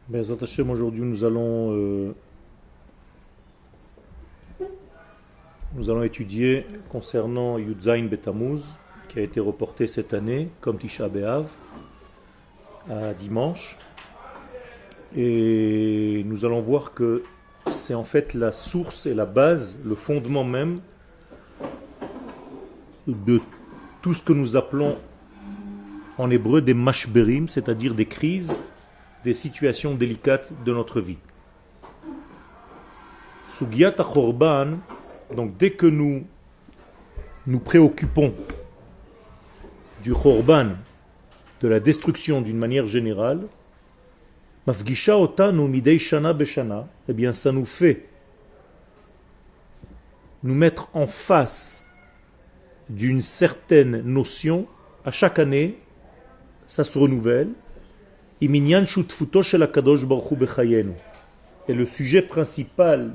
Bezrat Hashem, aujourd'hui nous allons étudier concernant Yudzaïn Betamuz, qui a été reporté cette année, comme Tisha B'Av, à dimanche. Et nous allons voir que c'est en fait la source et la base, le fondement même de tout ce que nous appelons en hébreu des mashberim, c'est-à-dire des crises, des situations délicates de notre vie. Sugiyat ha-Khorban, donc dès que nous nous préoccupons du Khorban, de la destruction d'une manière générale, Mafgisha otanu midei shana beshana, eh bien ça nous fait nous mettre en face d'une certaine notion. À chaque année, ça se renouvelle. Iminyan shutfuto shel HaKadosh Baruch Hu bechayenu. Et le sujet principal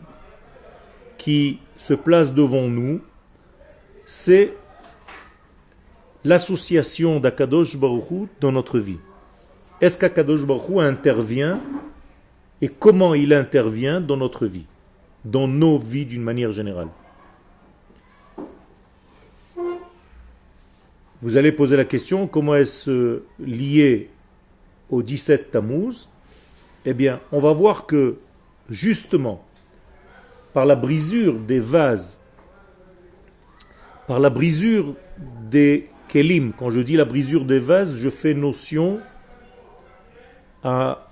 qui se place devant nous, c'est l'association d'Akadosh Baruch Hu dans notre vie. Est-ce qu'Akadosh Baruch Hu intervient et comment il intervient dans notre vie, dans nos vies d'une manière générale? Vous allez poser la question, comment est-ce lié au 17 Tammuz? Eh bien, on va voir que, justement, par la brisure des vases, par la brisure des kelim, quand je dis la brisure des vases, je fais notion à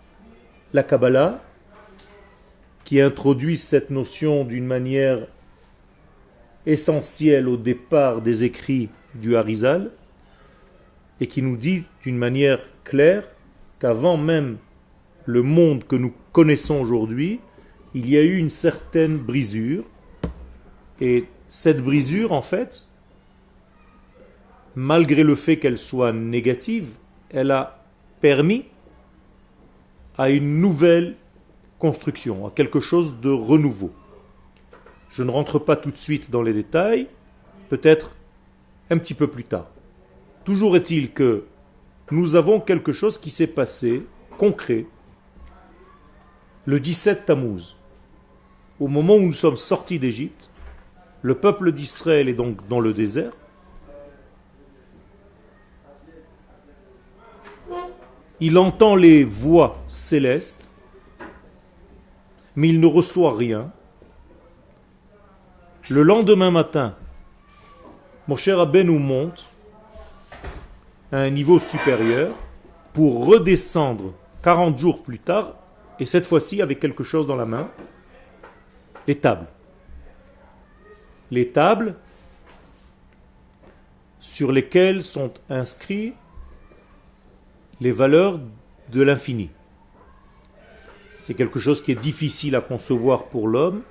la Kabbalah, qui introduit cette notion d'une manière essentielle au départ des écrits du Harizal, et qui nous dit d'une manière claire qu'avant même le monde que nous connaissons aujourd'hui, il y a eu une certaine brisure, et cette brisure, en fait, malgré le fait qu'elle soit négative, elle a permis à une nouvelle construction, à quelque chose de renouveau. Je ne rentre pas tout de suite dans les détails, peut-être un petit peu plus tard. Toujours est-il que nous avons quelque chose qui s'est passé, concret, le 17 Tammuz. Au moment où nous sommes sortis d'Égypte, le peuple d'Israël est donc dans le désert. Il entend les voix célestes, mais il ne reçoit rien. Le lendemain matin, Moshe Rabbeinu monte à un niveau supérieur pour redescendre 40 jours plus tard, et cette fois-ci avec quelque chose dans la main, les tables. Les tables sur lesquelles sont inscrits les valeurs de l'infini. C'est quelque chose qui est difficile à concevoir pour l'homme,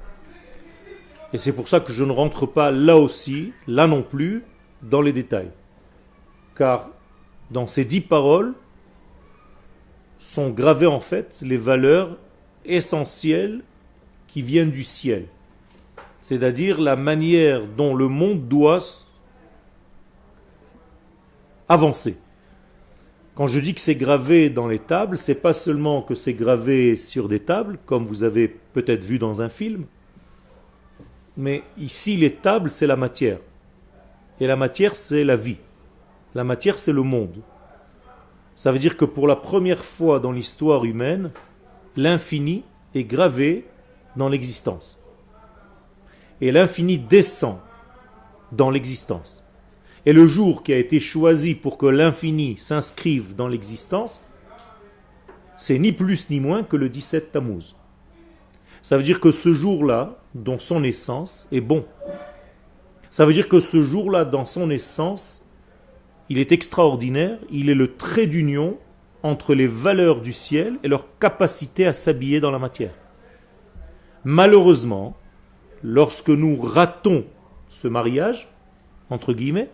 et c'est pour ça que je ne rentre pas là aussi, là non plus, dans les détails. Car dans ces 10 paroles sont gravées en fait les valeurs essentielles qui viennent du ciel. C'est-à-dire la manière dont le monde doit avancer. Quand je dis que c'est gravé dans les tables, c'est pas seulement que c'est gravé sur des tables, comme vous avez peut-être vu dans un film, mais ici les tables c'est la matière. Et la matière c'est la vie. La matière c'est le monde. Ça veut dire que pour la première fois dans l'histoire humaine, l'infini est gravé dans l'existence. Et l'infini descend dans l'existence. Et le jour qui a été choisi pour que l'infini s'inscrive dans l'existence, c'est ni plus ni moins que le 17 Tammuz. Ça veut dire que ce jour-là, dans son essence, est bon. Ça veut dire que ce jour-là, dans son essence, il est extraordinaire, il est le trait d'union entre les valeurs du ciel et leur capacité à s'habiller dans la matière. Malheureusement, lorsque nous ratons ce mariage, entre guillemets,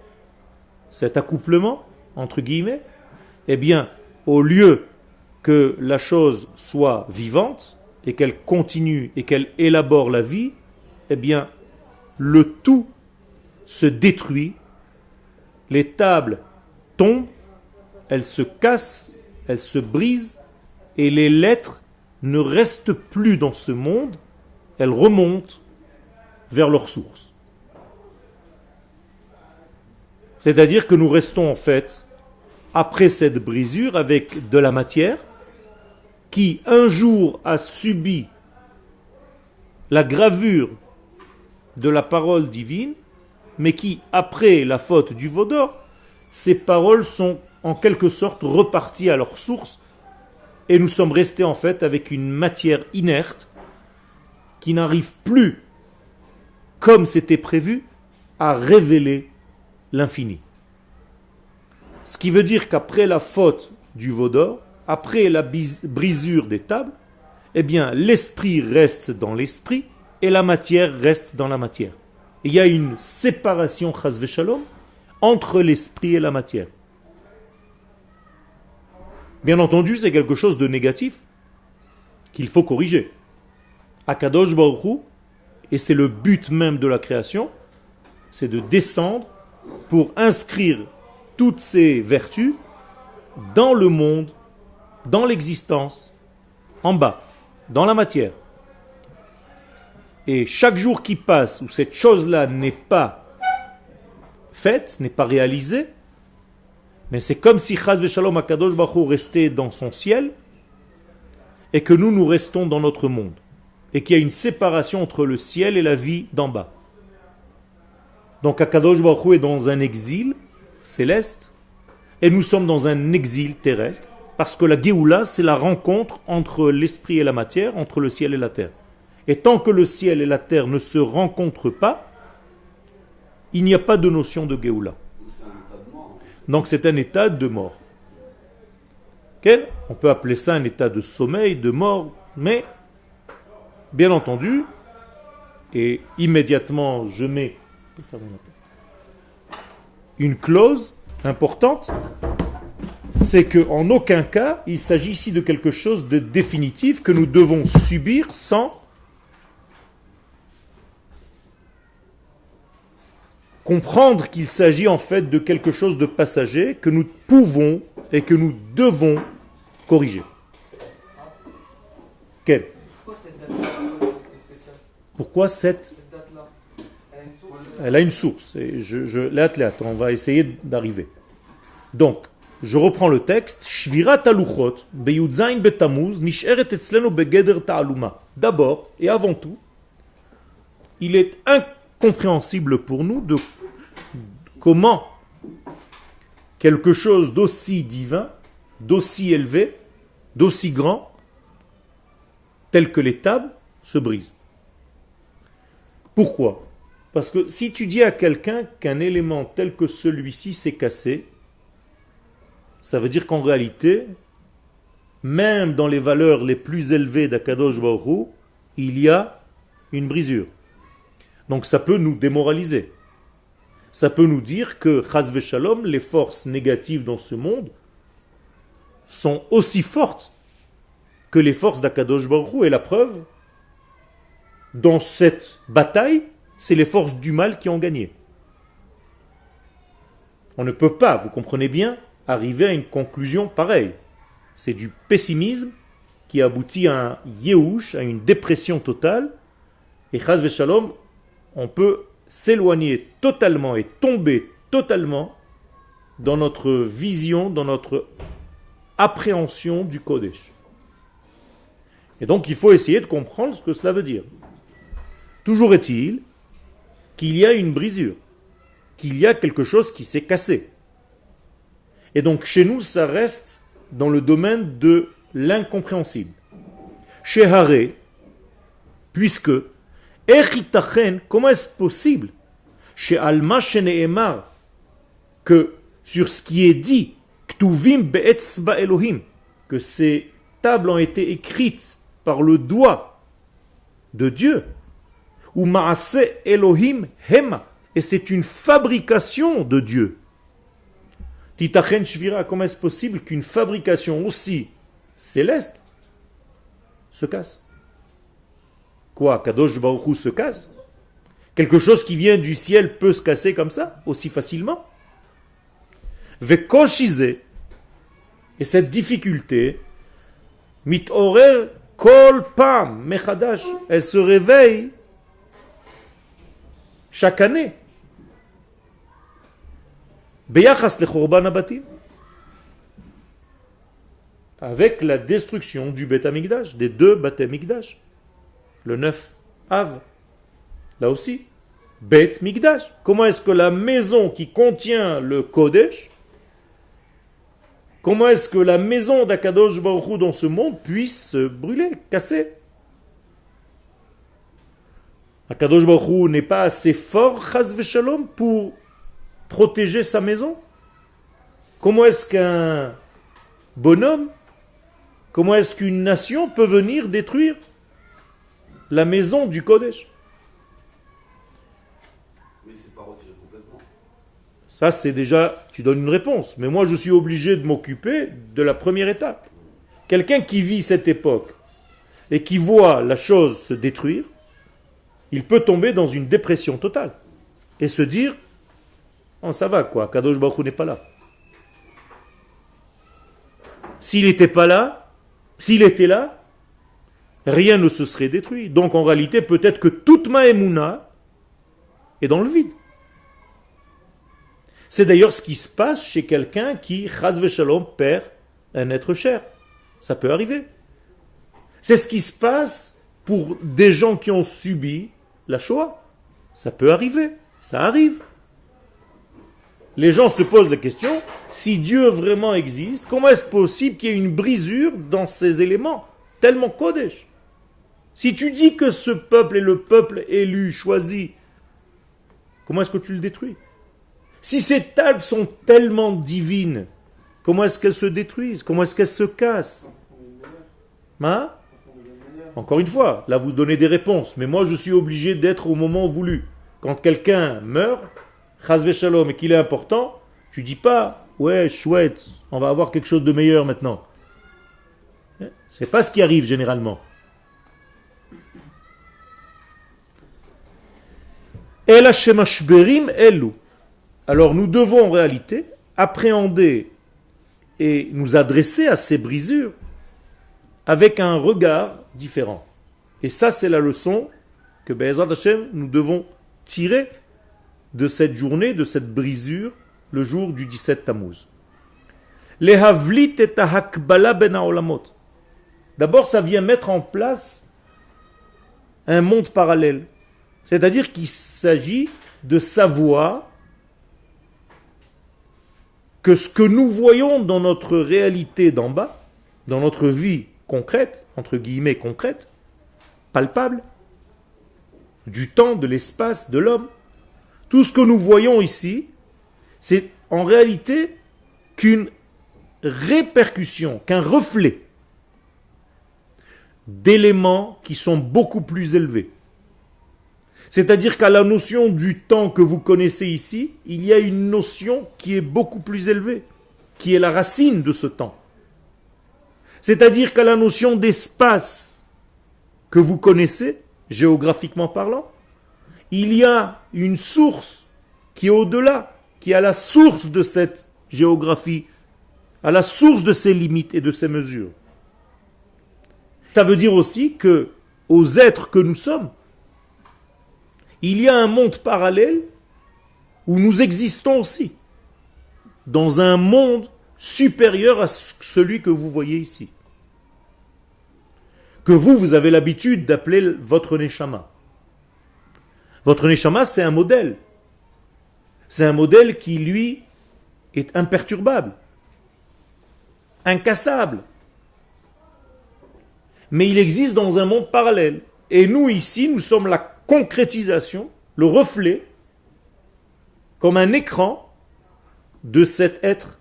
cet accouplement, entre guillemets, eh bien, au lieu que la chose soit vivante et qu'elle continue et qu'elle élabore la vie, eh bien, le tout se détruit, les tables tombent, elles se cassent, elles se brisent et les lettres ne restent plus dans ce monde, elles remontent vers leur source. C'est-à-dire que nous restons en fait, après cette brisure, avec de la matière qui un jour a subi la gravure de la parole divine, mais qui, après la faute du veau d'or, ces paroles sont en quelque sorte reparties à leur source, et nous sommes restés en fait avec une matière inerte qui n'arrive plus, comme c'était prévu, à révéler l'infini. Ce qui veut dire qu'après la faute du veau d'or, après la brisure des tables, eh bien l'esprit reste dans l'esprit et la matière reste dans la matière. Il y a une séparation, chas v'shalom, entre l'esprit et la matière. Bien entendu, c'est quelque chose de négatif qu'il faut corriger. Akadosh Baruch Hu, et c'est le but même de la création, c'est de descendre pour inscrire toutes ces vertus dans le monde, dans l'existence, en bas, dans la matière. Et chaque jour qui passe où cette chose-là n'est pas faite, n'est pas réalisée, mais c'est comme si Chaz v'Shalom Akadosh Baruch Hu restait dans son ciel et que nous restons dans notre monde. Et qu'il y a une séparation entre le ciel et la vie d'en bas. Donc Akadosh Baruch Hu est dans un exil céleste et nous sommes dans un exil terrestre parce que la Géoula, c'est la rencontre entre l'esprit et la matière, entre le ciel et la terre. Et tant que le ciel et la terre ne se rencontrent pas, il n'y a pas de notion de Géoula. Donc c'est un état de mort. Okay? On peut appeler ça un état de sommeil, de mort, mais bien entendu, et immédiatement je mets une clause importante, c'est qu'en aucun cas il s'agit ici de quelque chose de définitif que nous devons subir sans comprendre qu'il s'agit en fait de quelque chose de passager que nous pouvons et que nous devons corriger. Quel ? Pourquoi cette date-là ? Elle a une source. Et on va essayer d'arriver. Donc, je reprends le texte. Shvirat haluchot beyudzain betamuz nisheret etzlenu begeder ta'aluma. D'abord et avant tout, il est incompréhensible pour nous de comment quelque chose d'aussi divin, d'aussi élevé, d'aussi grand, tel que les tables, se brise. Pourquoi ? Parce que si tu dis à quelqu'un qu'un élément tel que celui-ci s'est cassé, ça veut dire qu'en réalité, même dans les valeurs les plus élevées d'Akadosh Baruch Hu, il y a une brisure. Donc ça peut nous démoraliser. Ça peut nous dire que, chas v'shalom, les forces négatives dans ce monde sont aussi fortes que les forces d'Akadosh Baruch Hu. Et la preuve, dans cette bataille, c'est les forces du mal qui ont gagné. On ne peut pas, vous comprenez bien, arriver à une conclusion pareille. C'est du pessimisme qui aboutit à un yéhouch, à une dépression totale. Et chas v'shalom, on peut s'éloigner totalement et tomber totalement dans notre vision, dans notre appréhension du Kodesh. Et donc il faut essayer de comprendre ce que cela veut dire. Toujours est-il qu'il y a une brisure, qu'il y a quelque chose qui s'est cassé. Et donc chez nous, ça reste dans le domaine de l'incompréhensible. Chez Haré, puisque comment est-ce possible chez Alma Shene'emar que sur ce qui est dit Ktuvim be'etzba Elohim, que ces tables ont été écrites par le doigt de Dieu, ou Maase Elohim Hema, et c'est une fabrication de Dieu. Titachen Shvira, comment est-ce possible qu'une fabrication aussi céleste se casse? Quoi, Kadosh Baruch Hu se casse? Quelque chose qui vient du ciel peut se casser comme ça, aussi facilement? Vekoshize, et cette difficulté, mitorer Kol Pam Mechadash, elle se réveille chaque année. Beyachas lechorban habatim, avec la destruction du Beth Amikdash, des deux Beth Amikdash, le 9 Av, là aussi, Beth Mikdash. Comment est-ce que la maison qui contient le Kodesh, comment est-ce que la maison d'Akadosh Baruch Hu dans ce monde puisse se brûler, casser? Akadosh Baruch Hu n'est pas assez fort, chas v'shalom, pour protéger sa maison. Comment est-ce qu'un bonhomme, comment est-ce qu'une nation peut venir détruire la maison du Kodesh? Mais c'est pas retiré complètement. Ça, c'est déjà, tu donnes une réponse. Mais moi, je suis obligé de m'occuper de la première étape. Quelqu'un qui vit cette époque et qui voit la chose se détruire, il peut tomber dans une dépression totale et se dire, oh, ça va quoi, Kadosh Baruch Hu n'est pas là. S'il n'était pas là, s'il était là, rien ne se serait détruit. Donc en réalité, peut-être que toute ma émouna est dans le vide. C'est d'ailleurs ce qui se passe chez quelqu'un qui, chas v'shalom, perd un être cher. Ça peut arriver. C'est ce qui se passe pour des gens qui ont subi la Shoah. Ça peut arriver. Ça arrive. Les gens se posent la question, si Dieu vraiment existe, comment est-ce possible qu'il y ait une brisure dans ces éléments tellement Kodesh? Si tu dis que ce peuple est le peuple élu, choisi, comment est-ce que tu le détruis? Si ces tables sont tellement divines, comment est-ce qu'elles se détruisent? Comment est-ce qu'elles se cassent? Hein? Encore une fois, là vous donnez des réponses, mais moi je suis obligé d'être au moment voulu. Quand quelqu'un meurt, chas v'shalom, et qu'il est important, tu dis pas, ouais, chouette, on va avoir quelque chose de meilleur maintenant. C'est pas ce qui arrive généralement. El hashemashberim elu. Alors nous devons en réalité appréhender et nous adresser à ces brisures avec un regard différent. Et ça, c'est la leçon que Be'ezrat Hashem, nous devons tirer de cette journée, de cette brisure, le jour du 17 Tammuz. Lehavlit et hakbala ben haolamot. D'abord, ça vient mettre en place un monde parallèle. C'est-à-dire qu'il s'agit de savoir que ce que nous voyons dans notre réalité d'en bas, dans notre vie concrète, entre guillemets concrète, palpable, du temps, de l'espace, de l'homme, tout ce que nous voyons ici, c'est en réalité qu'une répercussion, qu'un reflet d'éléments qui sont beaucoup plus élevés. C'est-à-dire qu'à la notion du temps que vous connaissez ici, il y a une notion qui est beaucoup plus élevée, qui est la racine de ce temps. C'est-à-dire qu'à la notion d'espace que vous connaissez, géographiquement parlant, il y a une source qui est au-delà, qui est à la source de cette géographie, à la source de ces limites et de ces mesures. Ça veut dire aussi que, aux êtres que nous sommes, il y a un monde parallèle où nous existons aussi, dans un monde supérieur à celui que vous voyez ici. Que vous avez l'habitude d'appeler votre Neshama. Votre Neshama, c'est un modèle. C'est un modèle qui, lui, est imperturbable, incassable. Mais il existe dans un monde parallèle. Et nous, ici, nous sommes la concrétisation, le reflet, comme un écran de cet être.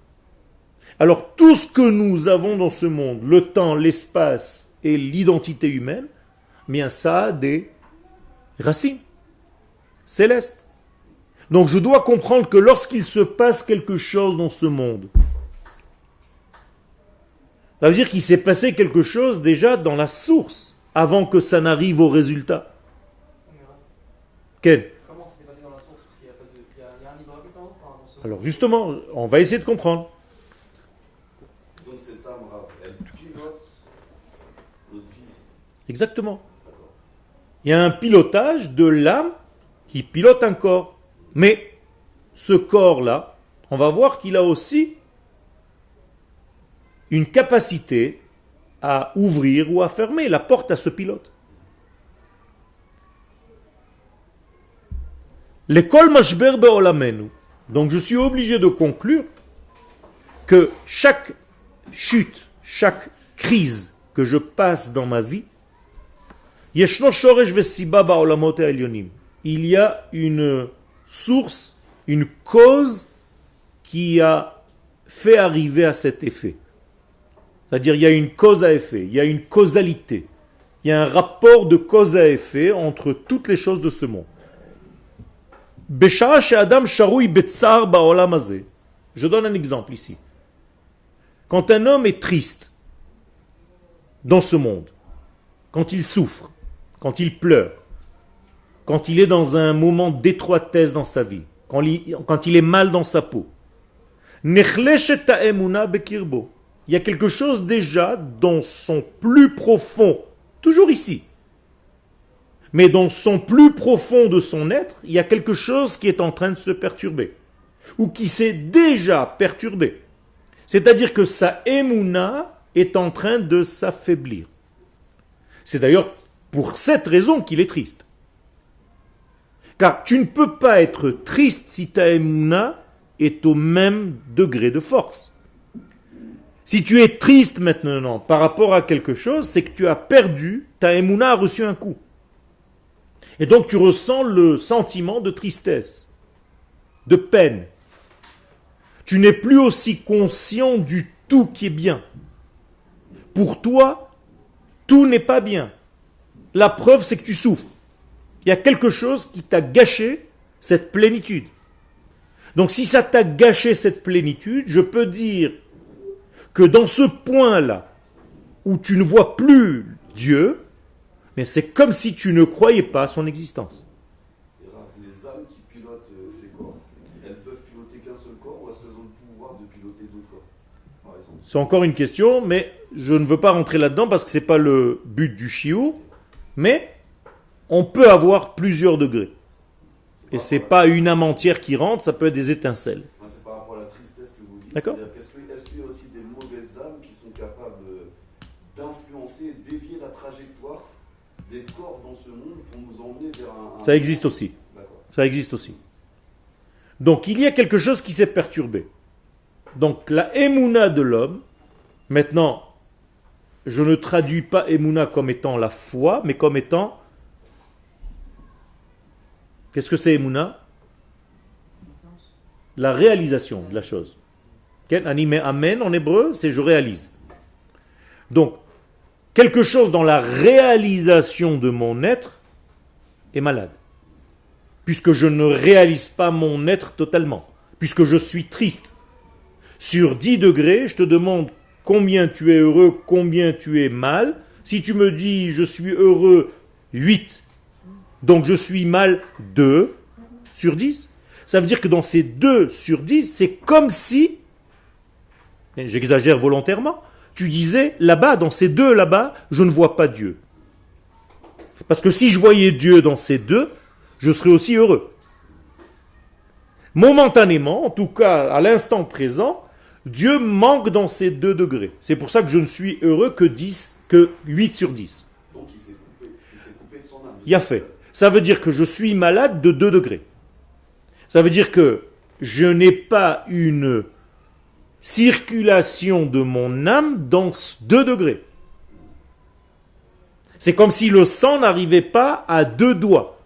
Alors, tout ce que nous avons dans ce monde, le temps, l'espace et l'identité humaine, bien ça a des racines célestes. Donc, je dois comprendre que lorsqu'il se passe quelque chose dans ce monde, ça veut dire qu'il s'est passé quelque chose déjà dans la source, avant que ça n'arrive au résultat. Quel? Comment ça s'est passé dans la source? Parce qu'il y a pas de, il y a un libre arbitre dans ce... Alors justement, on va essayer de comprendre. Donc cette âme, elle pilote notre vie Exactement. Il y a un pilotage de l'âme qui pilote un corps. Mais ce corps-là, on va voir qu'il a aussi une capacité à ouvrir ou à fermer la porte à ce pilote. L'école mashber be'olamenu. Donc je suis obligé de conclure que chaque chute, chaque crise que je passe dans ma vie, il y a une source, une cause qui a fait arriver à cet effet. C'est-à-dire il y a une cause à effet, il y a une causalité, il y a un rapport de cause à effet entre toutes les choses de ce monde. Je donne un exemple ici. Quand un homme est triste dans ce monde, quand il souffre, quand il pleure, quand il est dans un moment d'étroitesse dans sa vie, quand il est mal dans sa peau, il y a quelque chose déjà dans son plus profond, toujours ici, mais dans son plus profond de son être, il y a quelque chose qui est en train de se perturber, ou qui s'est déjà perturbé. C'est-à-dire que sa émouna est en train de s'affaiblir. C'est d'ailleurs pour cette raison qu'il est triste. Car tu ne peux pas être triste si ta émouna est au même degré de force. Si tu es triste maintenant par rapport à quelque chose, c'est que tu as perdu, ta émouna a reçu un coup. Et donc tu ressens le sentiment de tristesse, de peine. Tu n'es plus aussi conscient du tout qui est bien. Pour toi, tout n'est pas bien. La preuve, c'est que tu souffres. Il y a quelque chose qui t'a gâché cette plénitude. Donc si ça t'a gâché cette plénitude, je peux dire que dans ce point-là, où tu ne vois plus Dieu, mais c'est comme si tu ne croyais pas à son existence. Et Rav, les âmes qui pilotent ces corps, elles peuvent piloter qu'un seul corps ou est-ce qu'elles ont le pouvoir de piloter d'autres corps, par exemple? C'est encore une question, mais je ne veux pas rentrer là-dedans parce que ce n'est pas le but du shiur, mais on peut avoir plusieurs degrés. Et ce n'est pas une âme entière qui rentre, ça peut être des étincelles. C'est par rapport à la tristesse que vous dites. D'accord. Est-ce qu'il y a aussi des mauvaises âmes qui sont capables d'influencer et dévier la trajectoire des corps dans ce monde pour nous emmener vers un... Ça existe aussi. D'accord. Ça existe aussi. Donc il y a quelque chose qui s'est perturbé. Donc la émouna de l'homme, maintenant, je ne traduis pas émouna comme étant la foi, mais comme étant... Qu'est-ce que c'est émouna? La réalisation de la chose. Animé amen en hébreu, c'est je réalise. Donc, quelque chose dans la réalisation de mon être est malade. Puisque je ne réalise pas mon être totalement. Puisque je suis triste. Sur 10 degrés, je te demande combien tu es heureux, combien tu es mal. Si tu me dis je suis heureux 8, donc je suis mal 2 sur 10, ça veut dire que dans ces 2 sur 10, c'est comme si, j'exagère volontairement, tu disais là-bas, dans ces 2 là-bas, je ne vois pas Dieu. Parce que si je voyais Dieu dans ces 2, je serais aussi heureux. Momentanément, en tout cas à l'instant présent, Dieu manque dans ces 2 degrés. C'est pour ça que je ne suis heureux que 8 sur 10. Donc il s'est coupé de son âme. Il a fait. Ça veut dire que je suis malade de 2 degrés. Ça veut dire que je n'ai pas une circulation de mon âme dans 2 degrés. C'est comme si le sang n'arrivait pas à 2 doigts.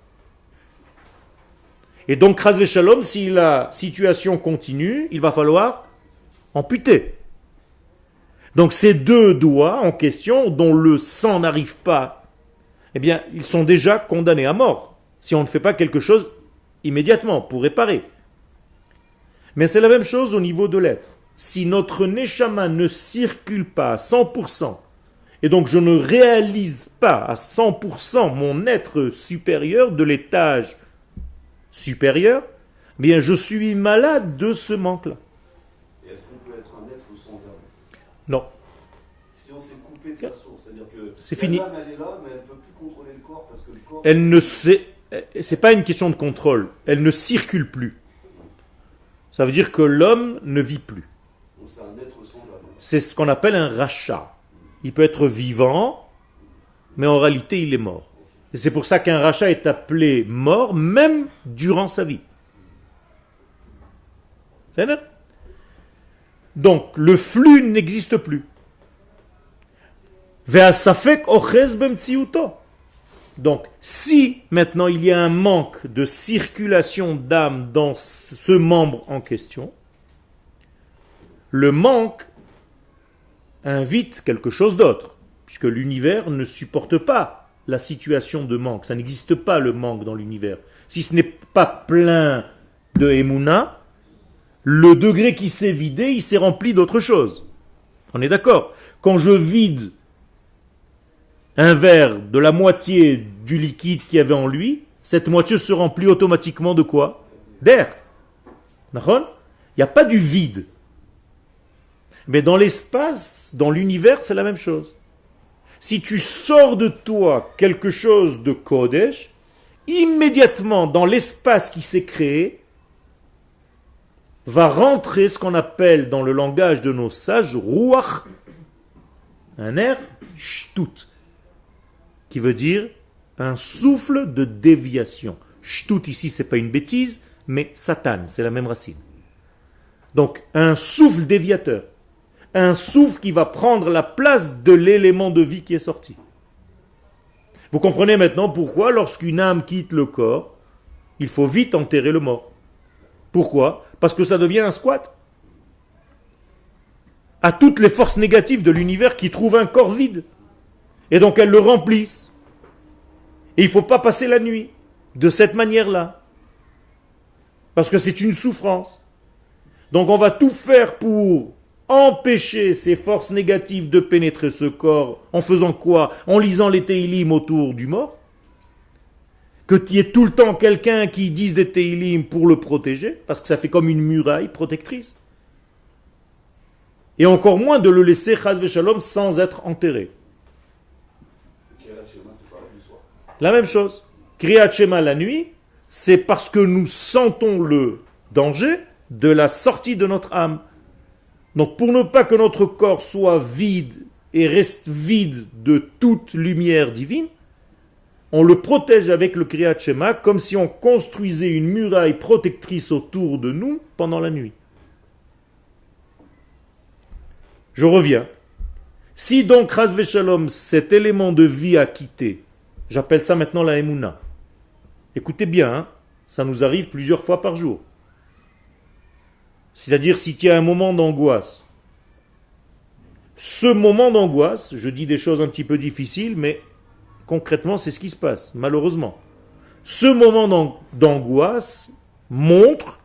Et donc, Chas v'Shalom, si la situation continue, il va falloir amputer. Donc ces 2 doigts en question, dont le sang n'arrive pas, eh bien, ils sont déjà condamnés à mort, si on ne fait pas quelque chose immédiatement pour réparer. Mais c'est la même chose au niveau de l'être. Si notre neshama ne circule pas à 100%, et donc je ne réalise pas à 100% mon être supérieur de l'étage supérieur, eh bien je suis malade de ce manque-là. Et est-ce qu'on peut être un être sans âme? Non. Si on s'est coupé de sa source, c'est-à-dire que que C'est fini. l'âme, elle est là, mais elle ne peut plus contrôler le corps parce que le corps. Elle ne sait, c'est pas une question de contrôle, elle ne circule plus. Ça veut dire que l'homme ne vit plus. Donc c'est un être sans âme. C'est ce qu'on appelle un rachat. Il peut être vivant, mais en réalité il est mort. Et c'est pour ça qu'un rachat est appelé mort, même durant sa vie. C'est net. Donc le flux n'existe plus. Ve'asafek ochez b'mtsiuto. Donc, si maintenant il y a un manque de circulation d'âme dans ce membre en question, le manque invite quelque chose d'autre, puisque l'univers ne supporte pas la situation de manque. Ça n'existe pas le manque dans l'univers. Si ce n'est pas plein de Emouna, le degré qui s'est vidé, il s'est rempli d'autre chose. On est d'accord? Quand je vide un verre de la moitié du liquide qu'il y avait en lui, cette moitié se remplit automatiquement de quoi? D'air. Il n'y a pas du vide. Mais dans l'espace, dans l'univers, c'est la même chose. Si tu sors de toi quelque chose de Kodesh, immédiatement dans l'espace qui s'est créé, va rentrer ce qu'on appelle dans le langage de nos sages, Ruach, un air, Shtut, qui veut dire un souffle de déviation. Shtut ici, c'est pas une bêtise, mais Satan, c'est la même racine. Donc, un souffle déviateur. Un souffle qui va prendre la place de l'élément de vie qui est sorti. Vous comprenez maintenant pourquoi, lorsqu'une âme quitte le corps, il faut vite enterrer le mort. Pourquoi? Parce que ça devient un squat. À toutes les forces négatives de l'univers qui trouvent un corps vide. Et donc elles le remplissent. Et il ne faut pas passer la nuit de cette manière-là. Parce que c'est une souffrance. Donc on va tout faire pour empêcher ces forces négatives de pénétrer ce corps. En faisant quoi? En lisant les Teilim autour du mort. Que tu y ait tout le temps quelqu'un qui dise des Teilim pour le protéger. Parce que ça fait comme une muraille protectrice. Et encore moins de le laisser, chas v'shalom, sans être enterré. La même chose. Kriyat Shema la nuit, c'est parce que nous sentons le danger de la sortie de notre âme. Donc pour ne pas que notre corps soit vide et reste vide de toute lumière divine, on le protège avec le Kriyat Shema comme si on construisait une muraille protectrice autour de nous pendant la nuit. Je reviens. Si donc, Chas v'Shalom, cet élément de vie a quitté, j'appelle ça maintenant la Emouna. Écoutez bien, hein, ça nous arrive plusieurs fois par jour. C'est-à-dire si tu as un moment d'angoisse. Ce moment d'angoisse, je dis des choses un petit peu difficiles, mais concrètement c'est ce qui se passe, malheureusement. Ce moment d'angoisse montre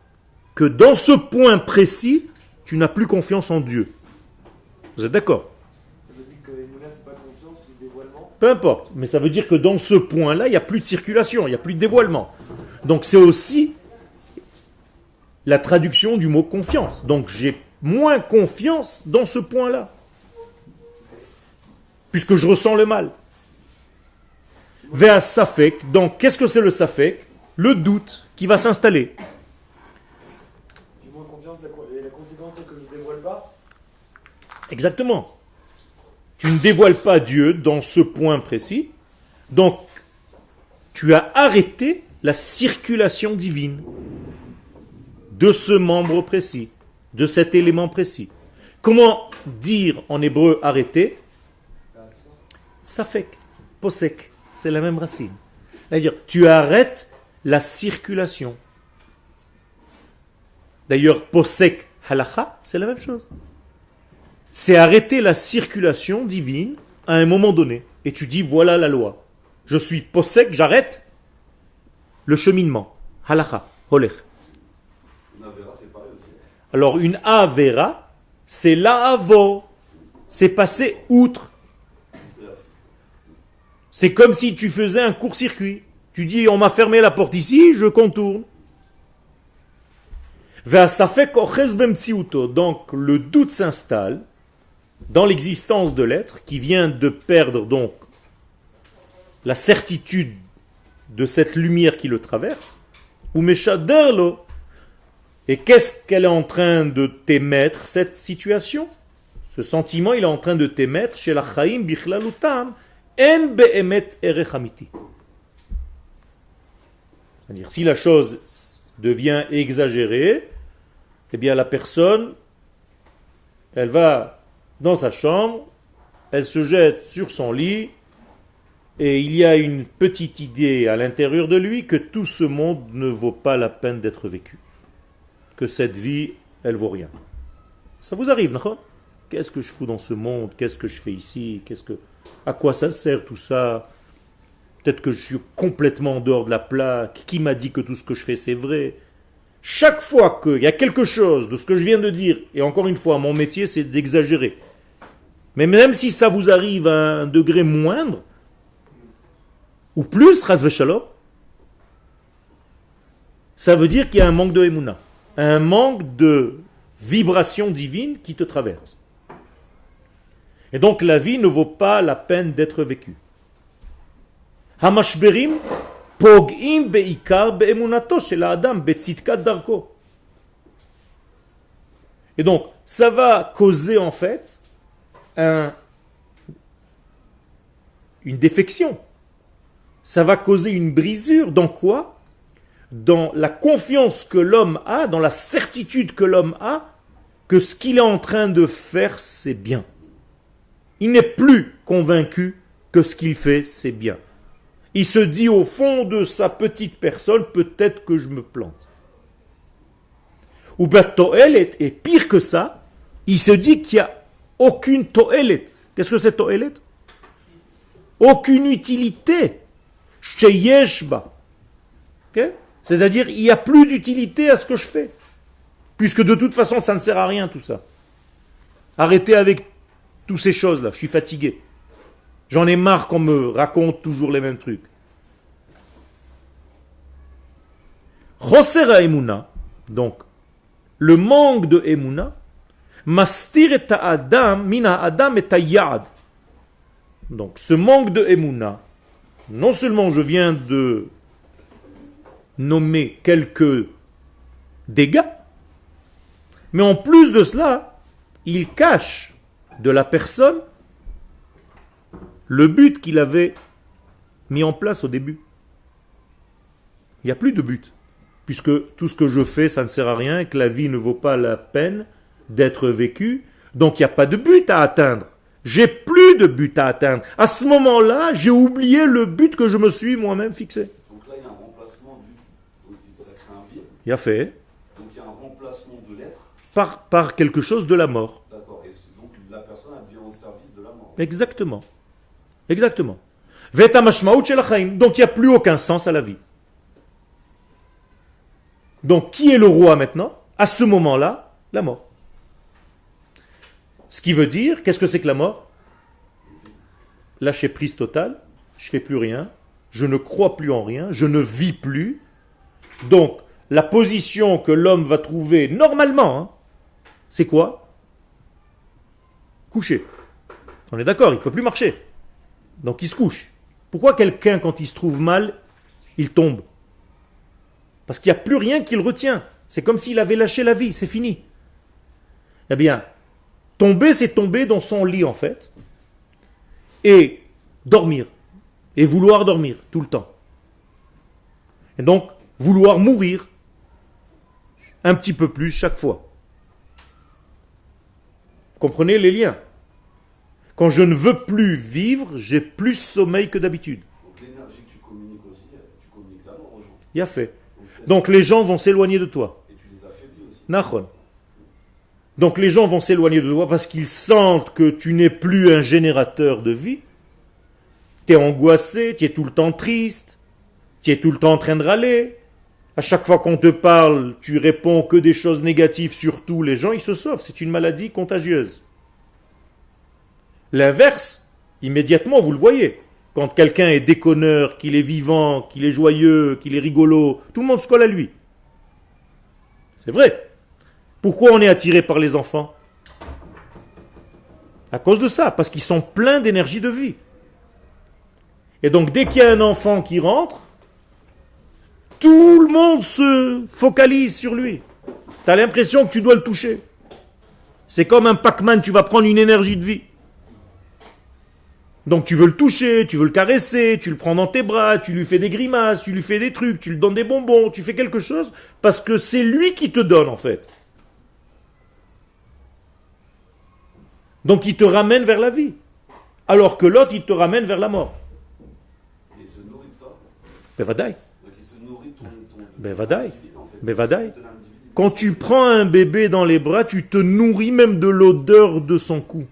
que dans ce point précis, tu n'as plus confiance en Dieu. Vous êtes d'accord? Ça veut dire que l'Emouna, c'est pas confiance, c'est dévoilement. Peu importe, mais ça veut dire que dans ce point-là, il n'y a plus de circulation, il n'y a plus de dévoilement. Donc c'est aussi la traduction du mot confiance. Donc j'ai moins confiance dans ce point-là. Puisque je ressens le mal. Vers Safek, donc qu'est-ce que c'est le Safek? Le doute qui va s'installer. J'ai moins confiance, et la conséquence c'est que je ne dévoile pas. Exactement. Tu ne dévoiles pas Dieu dans ce point précis. Donc, tu as arrêté la circulation divine de ce membre précis, de cet élément précis. Comment dire en hébreu arrêter? Safek, posek, c'est la même racine. C'est-à-dire, tu arrêtes la circulation. D'ailleurs, posek, halacha, c'est la même chose. C'est arrêter la circulation divine à un moment donné. Et tu dis, voilà la loi. Je suis posek, j'arrête le cheminement. Halacha, holech. Une Avera, c'est pareil aussi. Alors, une avera, c'est la'avo. C'est passer outre. C'est comme si tu faisais un court-circuit. Tu dis, on m'a fermé la porte ici, je contourne. Donc, le doute s'installe. dans l'existence de l'être qui vient de perdre donc la certitude de cette lumière qui le traverse, ou meshaderlo, et qu'est-ce qu'elle est en train de t'émettre, cette situation? Ce sentiment, il est en train de t'émettre chez la chaim bichlalutam en be'emet erech amiti. C'est-à-dire, si la chose devient exagérée, eh bien la personne, elle va dans sa chambre, elle se jette sur son lit, et il y a une petite idée à l'intérieur de lui que tout ce monde ne vaut pas la peine d'être vécu. Que cette vie, elle vaut rien. Ça vous arrive, non? Qu'est-ce que je fous dans ce monde? Qu'est-ce que je fais ici? À quoi ça sert tout ça? Peut-être que je suis complètement en dehors de la plaque. Qui m'a dit que tout ce que je fais, c'est vrai? Chaque fois qu'il y a quelque chose de ce que je viens de dire, et encore une fois, mon métier, c'est d'exagérer. Mais même si ça vous arrive à un degré moindre, ou plus, ras v'shalom, ça veut dire qu'il y a un manque de émouna, un manque de vibration divine qui te traverse. Et donc la vie ne vaut pas la peine d'être vécue. Hamashberim pog'im be'ikar be'emunato shel ha'adam be'tzidkat darko. Et donc ça va causer en fait une défection. Ça va causer une brisure. Dans quoi? Dans la confiance que l'homme a, dans la certitude que l'homme a, que ce qu'il est en train de faire, c'est bien. Il n'est plus convaincu que ce qu'il fait, c'est bien. Il se dit au fond de sa petite personne, peut-être que je me plante. Ou bien to'elet, et pire que ça, il se dit qu'il n'y a aucune to'elet. Qu'est-ce que c'est to'elet? Aucune utilité. Sheyeshba. Okay? C'est-à-dire, il n'y a plus d'utilité à ce que je fais. Puisque de toute façon, ça ne sert à rien tout ça. Arrêtez avec toutes ces choses-là, je suis fatigué. J'en ai marre qu'on me raconte toujours les mêmes trucs. Chosera emuna, donc, le manque de emuna, mastir et adam, mina adam et yad. Donc, ce manque de emuna, non seulement je viens de nommer quelques dégâts, mais en plus de cela, il cache de la personne le but qu'il avait mis en place au début. Il n'y a plus de but, puisque tout ce que je fais, ça ne sert à rien, et que la vie ne vaut pas la peine d'être vécue, donc il n'y a pas de but à atteindre. J'ai plus de but à atteindre. À ce moment-là, j'ai oublié le but que je me suis moi-même fixé. Donc là, il y a un remplacement du... Donc ça crée un vide. Il a fait. Donc il y a un remplacement de l'être. Par quelque chose de la mort. D'accord. Et donc la personne elle devient au service de la mort. Exactement. Exactement. Donc il n'y a plus aucun sens à la vie. Donc qui est le roi maintenant? À ce moment-là, la mort. Ce qui veut dire, qu'est-ce que c'est que la mort? Lâcher prise totale, je ne fais plus rien, je ne crois plus en rien, je ne vis plus. Donc, la position que l'homme va trouver normalement, hein, c'est quoi? Coucher. On est d'accord, il ne peut plus marcher. Donc il se couche. Pourquoi quelqu'un, quand il se trouve mal, il tombe? Parce qu'il n'y a plus rien qui le retient. C'est comme s'il avait lâché la vie, c'est fini. Eh bien, tomber, c'est tomber dans son lit en fait, et dormir, et vouloir dormir tout le temps. Et donc, vouloir mourir un petit peu plus chaque fois. Vous comprenez les liens? Quand je ne veux plus vivre, j'ai plus sommeil que d'habitude. Donc l'énergie que tu communiques aussi, tu communiques la mort aux gens. Il y a fait. Donc les gens vont s'éloigner de toi. Et tu les affaiblis aussi. Nachon. Donc les gens vont s'éloigner de toi parce qu'ils sentent que tu n'es plus un générateur de vie. Tu es angoissé, tu es tout le temps triste, tu es tout le temps en train de râler. À chaque fois qu'on te parle, tu réponds que des choses négatives sur tout. Les gens, ils se sauvent. C'est une maladie contagieuse. L'inverse, immédiatement, vous le voyez. Quand quelqu'un est déconneur, qu'il est vivant, qu'il est joyeux, qu'il est rigolo, tout le monde se colle à lui. C'est vrai. Pourquoi on est attiré par les enfants? À cause de ça, parce qu'ils sont pleins d'énergie de vie. Et donc, dès qu'il y a un enfant qui rentre, tout le monde se focalise sur lui. Tu as l'impression que tu dois le toucher. C'est comme un Pac-Man, tu vas prendre une énergie de vie. Donc tu veux le toucher, tu veux le caresser, tu le prends dans tes bras, tu lui fais des grimaces, tu lui fais des trucs, tu lui donnes des bonbons, tu fais quelque chose, parce que c'est lui qui te donne en fait. Donc il te ramène vers la vie. Alors que l'autre, il te ramène vers la mort. Et il se nourrit de ça. Ben vadaï. Donc il se nourrit de ton Ben vadaï. individu, en fait. Ben vadaï. De l'individu. Quand tu prends un bébé dans les bras, tu te nourris même de l'odeur de son cou.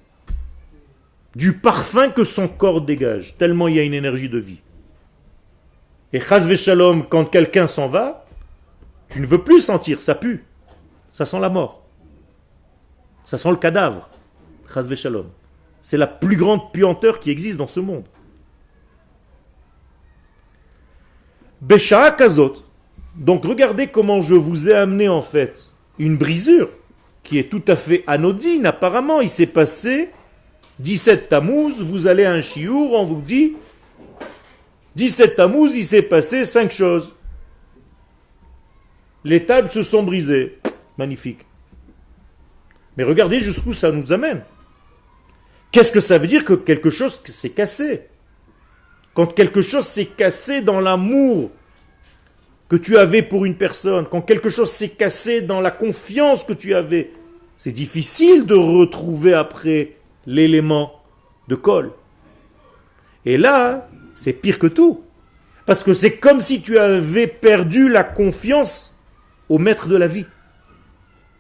Du parfum que son corps dégage, tellement il y a une énergie de vie. Et chas v'shalom, quand quelqu'un s'en va, tu ne veux plus sentir, ça pue. Ça sent la mort. Ça sent le cadavre. Chas v'shalom. C'est la plus grande puanteur qui existe dans ce monde. Besha'a kazot. Donc regardez comment je vous ai amené en fait une brisure qui est tout à fait anodine. Apparemment, il s'est passé 17 Tammuz, vous allez à un chiour, on vous dit 17 Tammuz, il s'est passé 5 choses. Les tables se sont brisées. Magnifique. Mais regardez jusqu'où ça nous amène. Qu'est-ce que ça veut dire que quelque chose s'est cassé? Quand quelque chose s'est cassé dans l'amour que tu avais pour une personne, quand quelque chose s'est cassé dans la confiance que tu avais, c'est difficile de retrouver après l'élément de colle. Et là, c'est pire que tout. Parce que c'est comme si tu avais perdu la confiance au maître de la vie.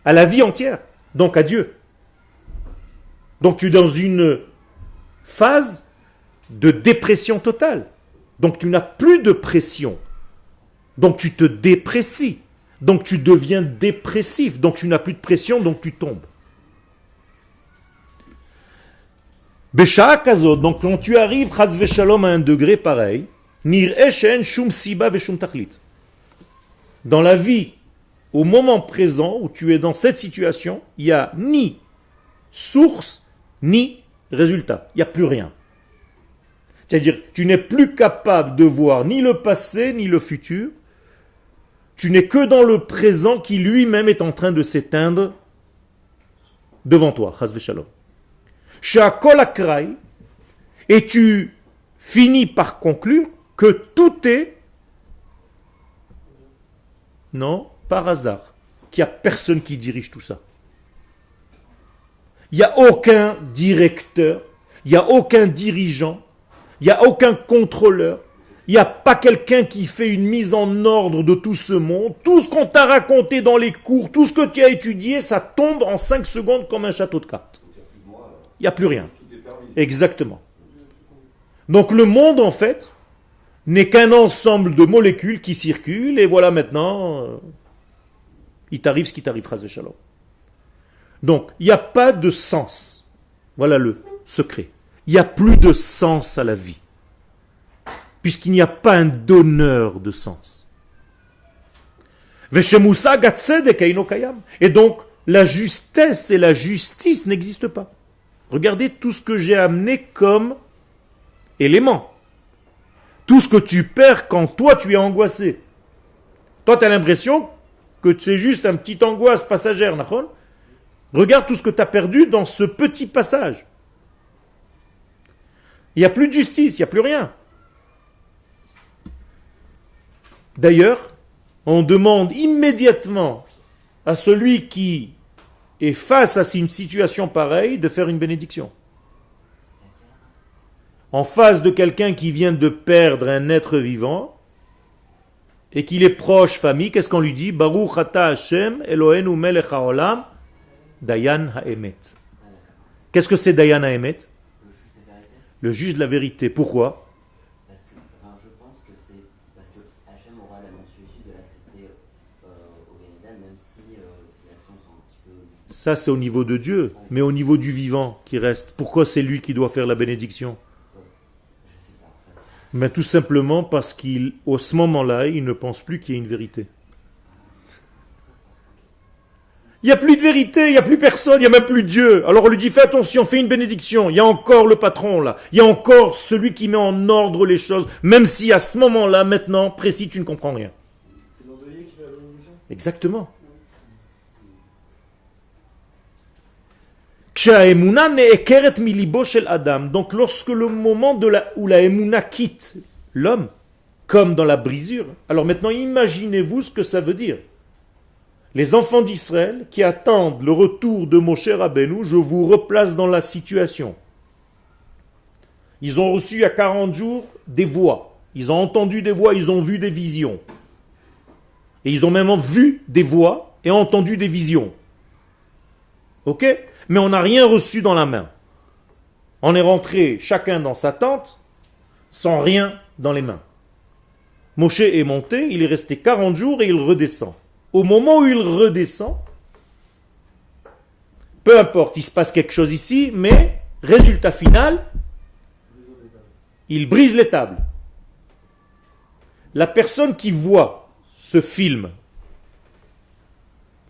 À la vie entière. Donc à Dieu. Donc tu es dans une phase de dépression totale. Donc tu n'as plus de pression. Donc tu te déprécies. Donc tu deviens dépressif. Donc tu n'as plus de pression, donc tu tombes. Besha'a kazot, donc quand tu arrives, chas v'shalom, à un degré pareil, nir'eh she'en shum siba ve'shum tachlit. Dans la vie, au moment présent où tu es dans cette situation, il n'y a ni source, ni résultat. Il n'y a plus rien. C'est-à-dire, tu n'es plus capable de voir ni le passé, ni le futur. Tu n'es que dans le présent qui lui-même est en train de s'éteindre devant toi, chas v'shalom. Et tu finis par conclure que tout est, non, par hasard, qu'il n'y a personne qui dirige tout ça. Il n'y a aucun directeur, il n'y a aucun dirigeant, il n'y a aucun contrôleur, il n'y a pas quelqu'un qui fait une mise en ordre de tout ce monde. Tout ce qu'on t'a raconté dans les cours, tout ce que tu as étudié, ça tombe en 5 secondes comme un château de cartes. Il n'y a plus rien. Exactement. Donc le monde, en fait, n'est qu'un ensemble de molécules qui circulent, et voilà maintenant, il t'arrive ce qui t'arrive, chas v'shalom. Donc, il n'y a pas de sens. Voilà le secret. Il n'y a plus de sens à la vie. Puisqu'il n'y a pas un donneur de sens. Et donc, la justesse et la justice n'existent pas. Regardez tout ce que j'ai amené comme élément. Tout ce que tu perds quand toi tu es angoissé. Toi tu as l'impression que c'est juste un petit angoisse passagère. Regarde tout ce que tu as perdu dans ce petit passage. Il n'y a plus de justice, il n'y a plus rien. D'ailleurs, on demande immédiatement à celui qui est face à une situation pareille de faire une bénédiction. En face de quelqu'un qui vient de perdre un être vivant et qu'il est proche famille, qu'est-ce qu'on lui dit? Baruch ata Hashem Eloheinu melech haolam Dayan ha'emet. Qu'est-ce que c'est Dayan ha'emet? Le juge de la vérité. Pourquoi? Parce que, je pense que c'est parce que Hachem aura la mensuétude de l'accepter au Bénédal, même si ses actions sont un petit peu... Ça, c'est au niveau de Dieu, mais au niveau du vivant qui reste. Pourquoi c'est lui qui doit faire la bénédiction? Je sais pas, en fait. Mais tout simplement parce qu'au ce moment-là, il ne pense plus qu'il y ait une vérité. Il Il n'y a plus de vérité, il n'y a plus personne, il n'y a même plus Dieu. Alors on lui dit, fais attention, fais une bénédiction. Il y a encore le patron là. Il y a encore celui qui met en ordre les choses, même si à ce moment-là, maintenant, précis, tu ne comprends rien. C'est l'endeuillé qui fait la bénédiction. Exactement. Kshaemuna ne'ekeret milibo shel Adam. Donc lorsque le moment où la emuna quitte l'homme, comme dans la brisure, alors maintenant imaginez-vous ce que ça veut dire. Les enfants d'Israël qui attendent le retour de Moshe Rabbeinu, je vous replace dans la situation. Ils ont reçu il y a 40 jours des voix. Ils ont entendu des voix, ils ont vu des visions. Et ils ont même vu des voix et entendu des visions. Ok ? Mais on n'a rien reçu dans la main. On est rentré chacun dans sa tente, sans rien dans les mains. Moshe est monté, il est resté 40 jours et il redescend. Au moment où il redescend, peu importe, il se passe quelque chose ici, mais résultat final, il brise les tables. La personne qui voit ce film,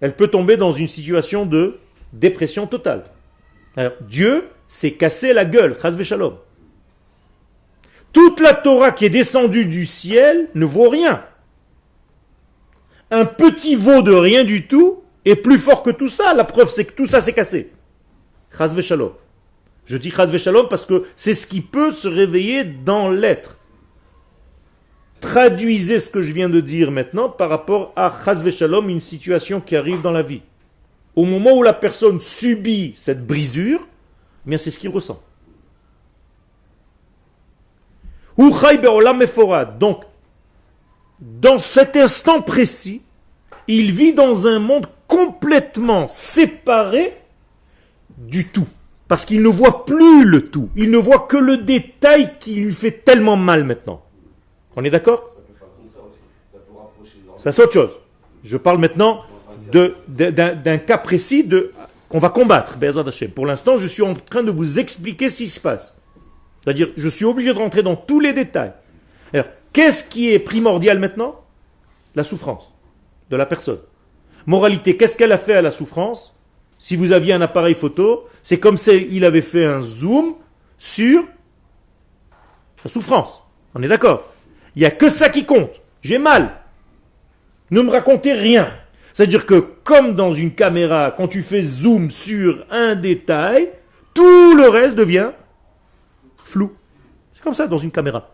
elle peut tomber dans une situation de dépression totale. Alors, Dieu s'est cassé la gueule, chas v'shalom. Toute la Torah qui est descendue du ciel ne vaut rien. Un petit veau de rien du tout est plus fort que tout ça. La preuve, c'est que tout ça s'est cassé. Chas v'shalom. Je dis chas v'shalom parce que c'est ce qui peut se réveiller dans l'être. Traduisez ce que je viens de dire maintenant par rapport à chas v'shalom, une situation qui arrive dans la vie. Au moment où la personne subit cette brisure, eh bien c'est ce qu'il ressent. Donc, dans cet instant précis, il vit dans un monde complètement séparé du tout. Parce qu'il ne voit plus le tout. Il ne voit que le détail qui lui fait tellement mal maintenant. On est d'accord ? Ça peut faire le contraire aussi. Ça peut rapprocher les Ça, c'est autre chose. Je parle maintenant d'un cas précis qu'on va combattre. Pour l'instant, je suis en train de vous expliquer ce qui se passe. C'est-à-dire, je suis obligé de rentrer dans tous les détails. Alors, qu'est-ce qui est primordial maintenant ? La souffrance de la personne. Moralité, qu'est-ce qu'elle a fait à la souffrance ? Si vous aviez un appareil photo, c'est comme s'il avait fait un zoom sur la souffrance. On est d'accord ? Il n'y a que ça qui compte. J'ai mal. Ne me racontez rien. C'est-à-dire que, comme dans une caméra, quand tu fais zoom sur un détail, tout le reste devient flou. C'est comme ça dans une caméra.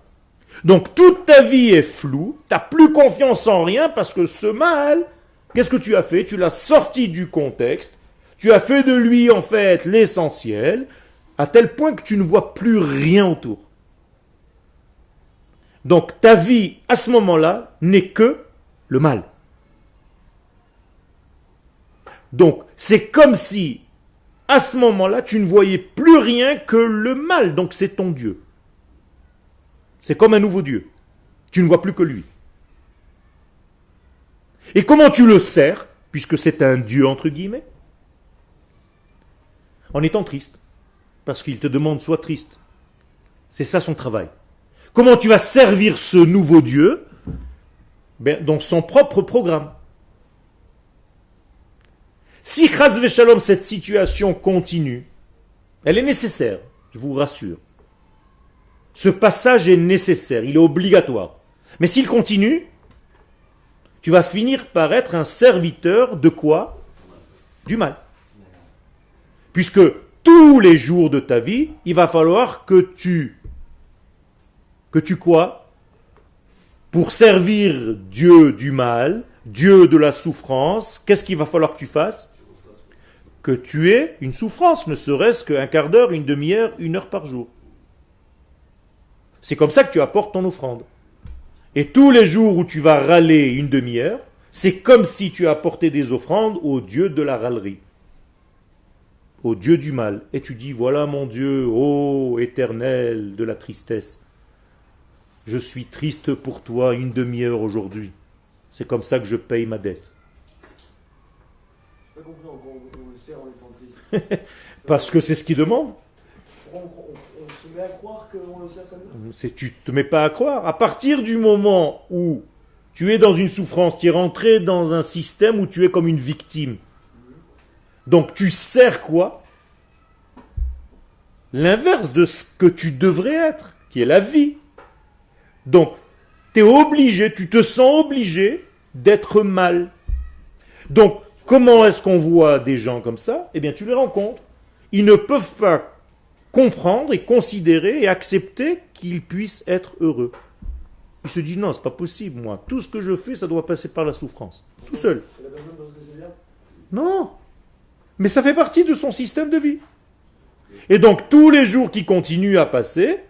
Donc, toute ta vie est floue, tu n'as plus confiance en rien parce que ce mal, qu'est-ce que tu as fait ? Tu l'as sorti du contexte, tu as fait de lui, en fait, l'essentiel, à tel point que tu ne vois plus rien autour. Donc, ta vie, à ce moment-là, n'est que le mal. Donc, c'est comme si, à ce moment-là, tu ne voyais plus rien que le mal. Donc, c'est ton Dieu. C'est comme un nouveau Dieu. Tu ne vois plus que lui. Et comment tu le sers, puisque c'est un Dieu, entre guillemets ? En étant triste. Parce qu'il te demande, sois triste. C'est ça son travail. Comment tu vas servir ce nouveau Dieu ? Dans son propre programme. Si chas v'shalom, cette situation continue, elle est nécessaire, je vous rassure. Ce passage est nécessaire, il est obligatoire. Mais s'il continue, tu vas finir par être un serviteur de quoi ? Du mal. Puisque tous les jours de ta vie, il va falloir que tu quoi ? Pour servir Dieu du mal, Dieu de la souffrance, qu'est-ce qu'il va falloir que tu fasses ? Que tu aies une souffrance, ne serait-ce qu'un quart d'heure, une demi-heure, 1 heure par jour. C'est comme ça que tu apportes ton offrande. Et tous les jours où tu vas râler une demi-heure, c'est comme si tu apportais des offrandes au Dieu de la râlerie, au Dieu du mal. Et tu dis, voilà mon Dieu, ô éternel de la tristesse, je suis triste pour toi 1 demi-heure aujourd'hui. C'est comme ça que je paye ma dette. Je n'ai pas compris on le sert en étant triste. Parce que c'est ce qu'il demande. On se met à croire qu'on le sert comme ça. Tu ne te mets pas à croire. À partir du moment où tu es dans une souffrance, tu es rentré dans un système où tu es comme une victime. Donc tu sers quoi? L'inverse de ce que tu devrais être, qui est la vie. Donc, tu es obligé, tu te sens obligé d'être mal. Donc, comment est-ce qu'on voit des gens comme ça? Eh bien, tu les rencontres. Ils ne peuvent pas comprendre et considérer et accepter qu'ils puissent être heureux. Ils se disent, non, c'est pas possible, moi. Tout ce que je fais, ça doit passer par la souffrance. Tout seul. La personne pense que c'est bien. Non. Mais ça fait partie de son système de vie. Et donc, tous les jours qui continuent à passer,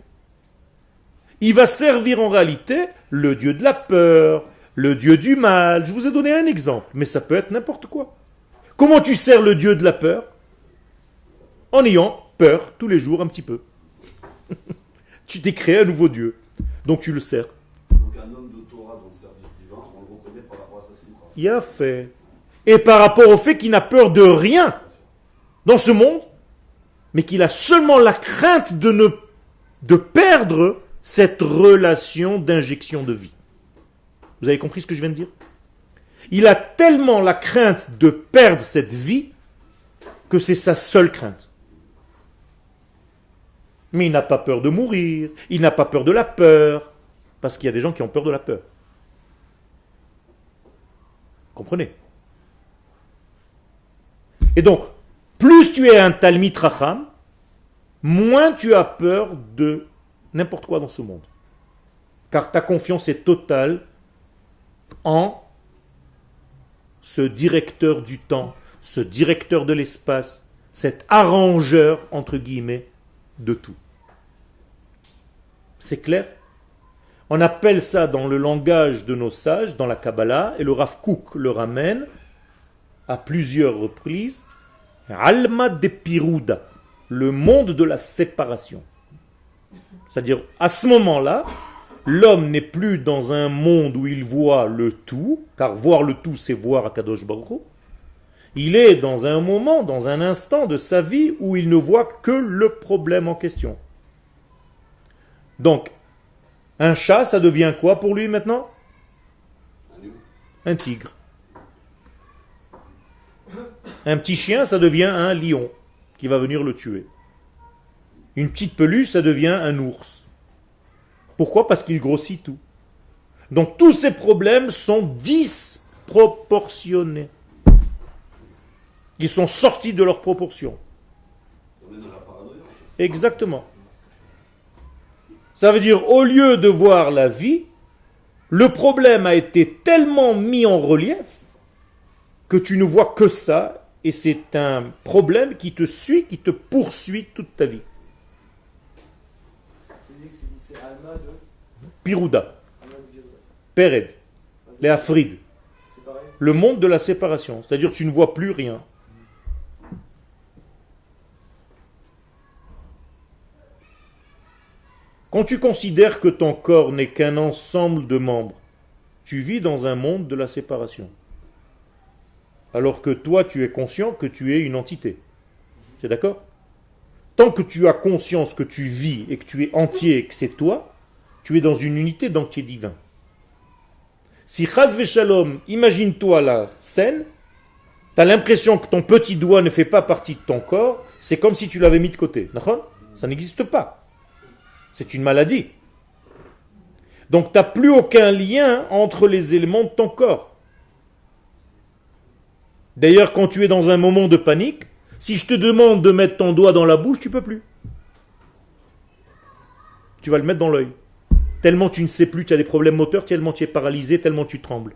il va servir en réalité le dieu de la peur, le dieu du mal. Je vous ai donné un exemple, mais ça peut être n'importe quoi. Comment tu sers le dieu de la peur? En ayant peur tous les jours un petit peu. Tu t'es créé un nouveau dieu, donc tu le sers. Donc un homme de Torah dans le service divin, on le reconnaît par rapport à sa simcha. Il a fait. Et par rapport au fait qu'il n'a peur de rien dans ce monde, mais qu'il a seulement la crainte de perdre cette relation d'injection de vie. Vous avez compris ce que je viens de dire? Il a tellement la crainte de perdre cette vie que c'est sa seule crainte. Mais il n'a pas peur de mourir, il n'a pas peur de la peur, parce qu'il y a des gens qui ont peur de la peur. Comprenez? Et donc, plus tu es un Talmid Racham, moins tu as peur de n'importe quoi dans ce monde. Car ta confiance est totale en ce directeur du temps, ce directeur de l'espace, cet arrangeur, entre guillemets, de tout. C'est clair? On appelle ça dans le langage de nos sages, dans la Kabbalah, et le Rav Kook le ramène à plusieurs reprises, Alma de Piruda, le monde de la séparation. C'est-à-dire, à ce moment-là, l'homme n'est plus dans un monde où il voit le tout, car voir le tout, c'est voir Akadosh Baruch Hu. Il est dans un moment, dans un instant de sa vie où il ne voit que le problème en question. Donc, un chat, ça devient quoi pour lui maintenant? Un tigre. Un petit chien, ça devient un lion qui va venir le tuer. Une petite peluche, ça devient un ours. Pourquoi? Parce qu'il grossit tout. Donc tous ces problèmes sont disproportionnés. Ils sont sortis de leur proportion. Ça met dans la paranoïa. Exactement. Ça veut dire, au lieu de voir la vie, le problème a été tellement mis en relief que tu ne vois que ça, et c'est un problème qui te suit, qui te poursuit toute ta vie. C'est Alma de. Pirouda, Alma de Viruda. Pered, les Afrides, C'est pareil. le monde de la séparation, c'est-à-dire que tu ne vois plus rien. Quand tu considères que ton corps n'est qu'un ensemble de membres, tu vis dans un monde de la séparation. Alors que toi, tu es conscient que tu es une entité. C'est d'accord? Tant que tu as conscience que tu vis et que tu es entier, que c'est toi, tu es dans une unité d'entier divin. Si Chaz Veshalom, imagine-toi la scène, tu as l'impression que ton petit doigt ne fait pas partie de ton corps, c'est comme si tu l'avais mis de côté. Ça n'existe pas. C'est une maladie. Donc tu n'as plus aucun lien entre les éléments de ton corps. D'ailleurs, quand tu es dans un moment de panique, si je te demande de mettre ton doigt dans la bouche, tu ne peux plus. Tu vas le mettre dans l'œil. Tellement tu ne sais plus, tu as des problèmes moteurs, tellement tu es paralysé, tellement tu trembles.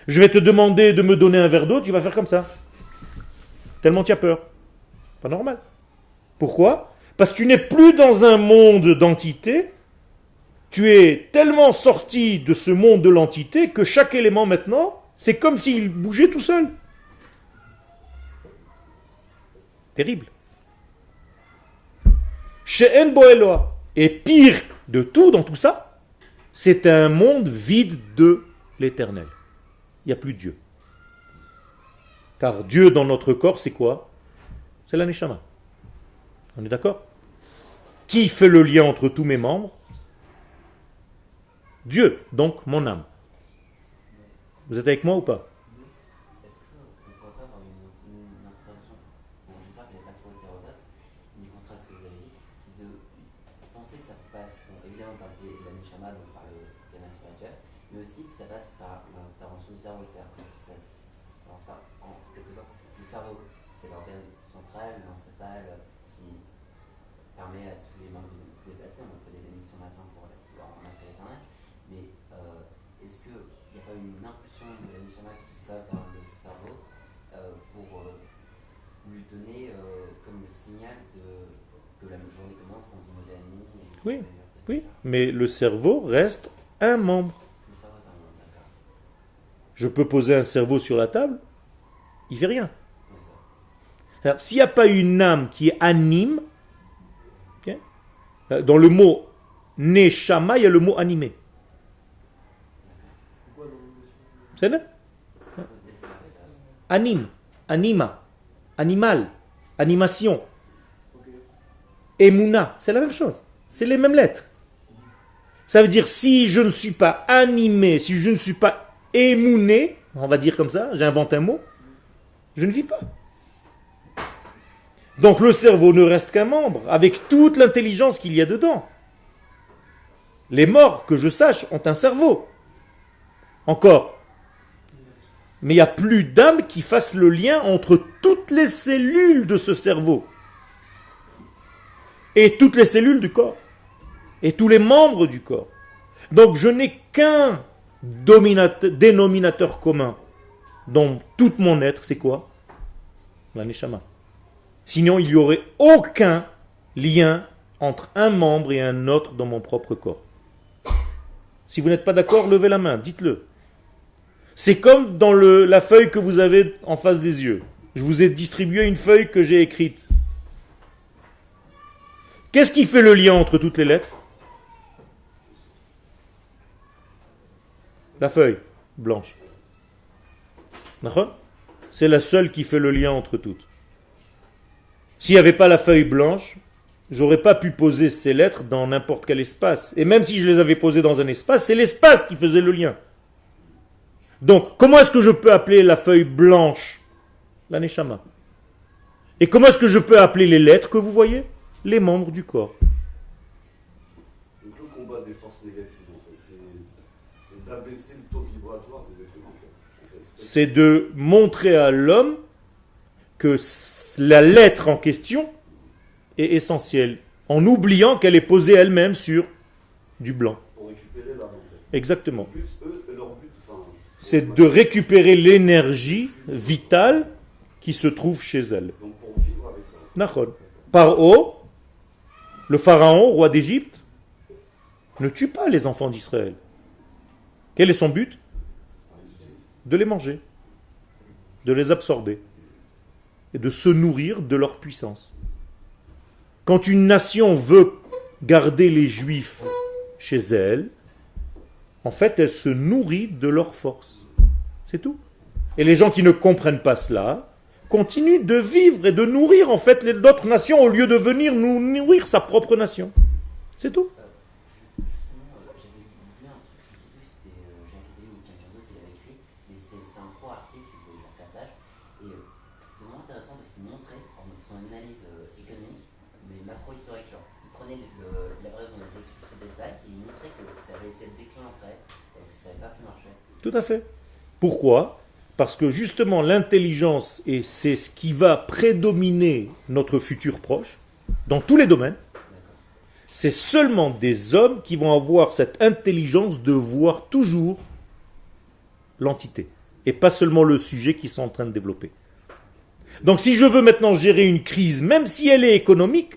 Je vais te demander de me donner un verre d'eau, tu vas faire comme ça. Tellement tu as peur. Pas normal. Pourquoi? Parce que tu n'es plus dans un monde d'entité, tu es tellement sorti de ce monde de l'entité que chaque élément maintenant, c'est comme s'il bougeait tout seul. Terrible. She'en bo Eloah. Et pire de tout dans tout ça, c'est un monde vide de l'éternel. Il n'y a plus de Dieu. Car Dieu dans notre corps, c'est quoi? C'est la Neshama. On est d'accord? Qui fait le lien entre tous mes membres? Dieu, donc mon âme. Vous êtes avec moi ou pas? bien par la neshama, donc par le canal spirituel, mais aussi que ça passe par l'intervention du cerveau. C'est-à-dire que en quelque sorte, le cerveau, c'est l'organe central, l'encéphale, qui permet à tous les membres de se déplacer. On fait des bénédictions matin pour leur remercier l'éternel. Mais est-ce qu'il n'y a pas une impulsion de la neshama qui va vers le cerveau pour lui donner comme le signal que la journée commence, qu'on dit Modani? Oui, oui, mais le cerveau reste un membre. Le cerveau est un membre, d'accord. Je peux poser un cerveau sur la table, il fait rien. Oui, ça. Alors, s'il n'y a pas une âme qui anime, bien, dans le mot neshama, il y a le mot animé. Pourquoi dans le C'est là? Anime, anima, animal, animation. Ok. Emouna, c'est la même chose. C'est les mêmes lettres. Ça veut dire si je ne suis pas animé, si je ne suis pas émouné, on va dire comme ça, j'invente un mot, je ne vis pas. Donc le cerveau ne reste qu'un membre, avec toute l'intelligence qu'il y a dedans. Les morts, que je sache, ont un cerveau. Encore. Mais il n'y a plus d'âme qui fasse le lien entre toutes les cellules de ce cerveau. Et toutes les cellules du corps. Et tous les membres du corps. Donc je n'ai qu'un dénominateur commun dans tout mon être, c'est quoi? La neshama. Sinon, il n'y aurait aucun lien entre un membre et un autre dans mon propre corps. Si vous n'êtes pas d'accord, levez la main, dites-le. C'est comme dans la feuille que vous avez en face des yeux. Je vous ai distribué une feuille que j'ai écrite. Qu'est-ce qui fait le lien entre toutes les lettres? La feuille blanche. D'accord? C'est la seule qui fait le lien entre toutes. S'il n'y avait pas la feuille blanche, j'aurais pas pu poser ces lettres dans n'importe quel espace. Et même si je les avais posées dans un espace, c'est l'espace qui faisait le lien. Donc, comment est-ce que je peux appeler la feuille blanche? La neshama. Et comment est-ce que je peux appeler les lettres que vous voyez? Les membres du corps. Donc le combat des forces négatives, en fait, c'est d'abaisser le taux vibratoire des êtres humains, en fait. C'est de montrer à l'homme que la lettre en question est essentielle, en oubliant qu'elle est posée elle-même sur du blanc. Pour récupérer l'âme, en fait. Exactement. En plus, eux, leur but, C'est de récupérer l'énergie vitale qui se trouve chez elle. donc pour vivre avec ça. Nachon. Paro, le pharaon, roi d'Égypte, ne tue pas les enfants d'Israël. Quel est son but? De les manger, de les absorber et de se nourrir de leur puissance. Quand une nation veut garder les Juifs chez elle, en fait, elle se nourrit de leur force. C'est tout. Et les gens qui ne comprennent pas cela continuent de vivre et de nourrir en fait d'autres nations au lieu de venir nous nourrir sa propre nation. C'est tout. Justement, j'avais lu un truc, je sais plus si c'était Jacques Attali ou quelqu'un d'autre qui l'avait écrit, mais c'était un pro article qui faisait genre 4 pages, et c'est vraiment intéressant parce qu'il montrait, en faisant une analyse économique, mais macro-historique, genre, il prenait la période où on avait expulsé des détails, et il montrait que ça avait été le déclin après, que ça n'avait pas pu marcher. Tout à fait. Pourquoi? Parce que justement l'intelligence, et c'est ce qui va prédominer notre futur proche, dans tous les domaines, c'est seulement des hommes qui vont avoir cette intelligence de voir toujours l'entité, et pas seulement le sujet qu'ils sont en train de développer. Donc si je veux maintenant gérer une crise, même si elle est économique,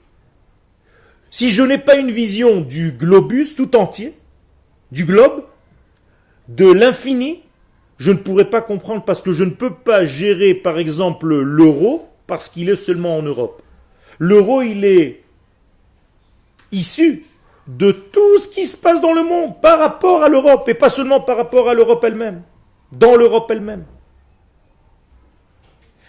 si je n'ai pas une vision du globus tout entier, du globe, de l'infini, je ne pourrais pas comprendre parce que je ne peux pas gérer par exemple l'euro parce qu'il est seulement en Europe. L'euro, il est issu de tout ce qui se passe dans le monde par rapport à l'Europe et pas seulement par rapport à l'Europe elle-même, dans l'Europe elle-même.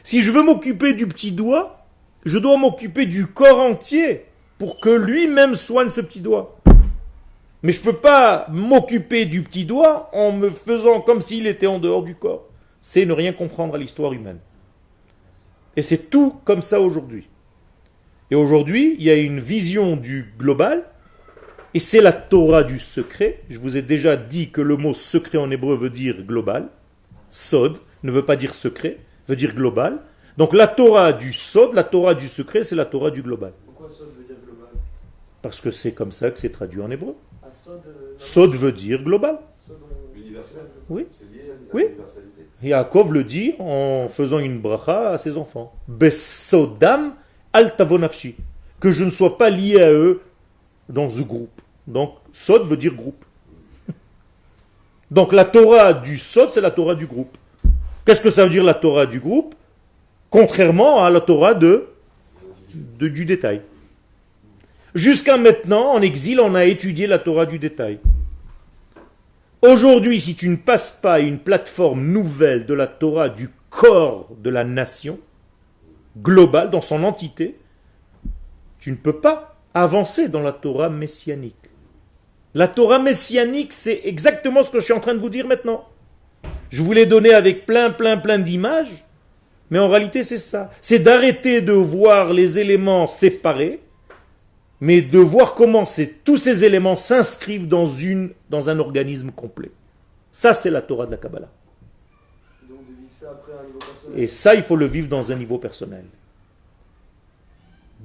Si je veux m'occuper du petit doigt, je dois m'occuper du corps entier pour que lui-même soigne ce petit doigt. Mais je ne peux pas m'occuper du petit doigt en me faisant comme s'il était en dehors du corps. C'est ne rien comprendre à l'histoire humaine. Et c'est tout comme ça aujourd'hui. Et aujourd'hui, il y a une vision du global Et c'est la Torah du secret. Je vous ai déjà dit que le mot secret en hébreu veut dire global. Sod ne veut pas dire secret, veut dire global. Donc la Torah du Sod, la Torah du secret, c'est la Torah du global. Pourquoi Sod veut dire global? Parce que c'est comme ça que c'est traduit en hébreu. Ah, Sod, Sod veut dire global. Sod, Universel. Oui. C'est lié à Oui. l'universalité. Yaakov le dit en faisant une bracha à ses enfants. Besodam al tavonafshi. Que je ne sois pas lié à eux dans ce groupe. Donc, Sod veut dire groupe. Donc, la Torah du Sod, c'est la Torah du groupe. Qu'est-ce que ça veut dire la Torah du groupe? Contrairement à la Torah du détail. Jusqu'à maintenant, en exil, on a étudié la Torah du détail. Aujourd'hui, si tu ne passes pas une plateforme nouvelle de la Torah du corps de la nation, globale, dans son entité, tu ne peux pas avancer dans la Torah messianique. La Torah messianique, c'est exactement ce que je suis en train de vous dire maintenant. Je vous l'ai donné avec plein d'images, mais en réalité c'est ça. C'est d'arrêter de voir les éléments séparés, mais de voir comment tous ces éléments s'inscrivent dans un organisme complet. Ça, c'est la Torah de la Kabbalah. donc de vivre ça après à un niveau personnel. Et ça, il faut le vivre dans un niveau personnel.